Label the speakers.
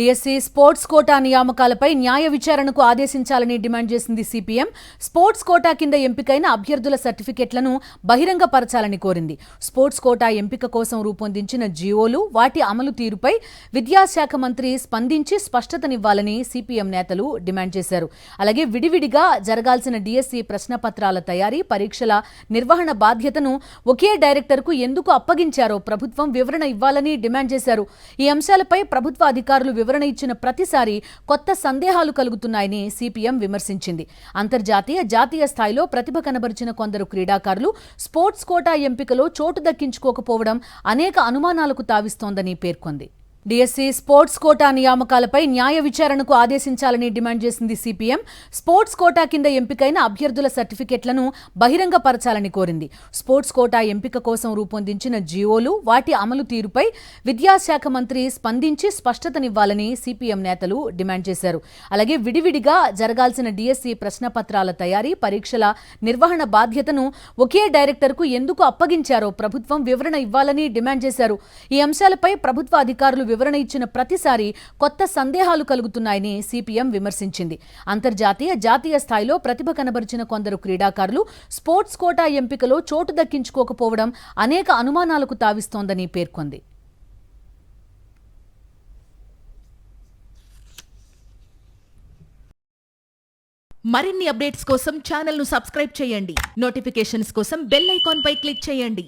Speaker 1: DSC sports quota నియామకాలపై న్యాయ విచారణకు ఆదేశించాలని demand చేసింది సిపిఎం. స్పోర్ట్స్ కోటా కింద ఎంపికైన అభ్యర్థుల సర్టిఫికెట్లను బహిరంగపరచాలని కోరింది. స్పోర్ట్స్ కోటా ఎంపిక కోసం రూపొందించిన జీవోలు, వాటి అమలు తీరుపై విద్యాశాఖ మంత్రి స్పందించి స్పష్టతనివ్వాలని సిపిఎం నేతలు డిమాండ్ చేశారు. అలాగే విడివిడిగా జరగాల్సిన డిఎస్సి ప్రశ్నపత్రాల తయారీ, పరీక్షల నిర్వహణ బాధ్యతను ఒకే డైరెక్టర్కు ఎందుకు అప్పగించారో ప్రభుత్వం వివరణ ఇవ్వాలని డిమాండ్ చేశారు. ఈ అంశాలపై ప్రభుత్వ అధికారులు వివరణ ఇచ్చిన ప్రతిసారి కొత్త సందేహాలు కలుగుతున్నాయని సిపిఎం విమర్శించింది. అంతర్జాతీయ, జాతీయ స్థాయిలో ప్రతిభ కనబరిచిన కొందరు క్రీడాకారులు స్పోర్ట్స్ కోటా ఎంపికలో చోటు దక్కించుకోకపోవడం అనేక అనుమానాలకు తావిస్తోందని పేర్కొంది. డిఎస్సి స్పోర్ట్స్ కోటా నియామకాలపై న్యాయ విచారణకు ఆదేశించాలని డిమాండ్ చేసింది సిపిఎం. స్పోర్ట్స్ కోటా కింద ఎంపికైన అభ్యర్థుల సర్టిఫికెట్లను బహిరంగపరచాలని కోరింది. స్పోర్ట్స్ కోటా ఎంపిక కోసం రూపొందించిన జీవోలు, వాటి అమలు తీరుపై విద్యాశాఖ మంత్రి స్పందించి స్పష్టతనివ్వాలని సిపిఎం నేతలు డిమాండ్ చేశారు. అలాగే విడివిడిగా జరగాల్సిన డిఎస్సి ప్రశ్నపత్రాల తయారీ, పరీక్షల నిర్వహణ బాధ్యతను ఒకే డైరెక్టర్కు ఎందుకు అప్పగించారో ప్రభుత్వం వివరణ ఇవ్వాలని డిమాండ్ చేశారు. ఈ అంశాలపై ప్రభుత్వ అధికారులు వివరణ ఇచ్చిన ప్రతిసారి కొత్త సందేహాలు కలుగుతున్నాయని సిపిఎం విమర్శించింది. అంతర్జాతీయ, జాతీయ స్థాయిలో ప్రతిభ కనబరిచిన కొందరు క్రీడాకారులు స్పోర్ట్స్ కోటా ఎంపికలో చోటు దక్కించుకోకపోవడం అనేక అనుమానాలకు తావిస్తోందని పేర్కొంది.
Speaker 2: మరిన్ని అప్డేట్స్ కోసం ఛానల్ ను సబ్స్క్రైబ్ చేయండి. నోటిఫికేషన్స్ కోసం బెల్ ఐకాన్ పై క్లిక్ చేయండి.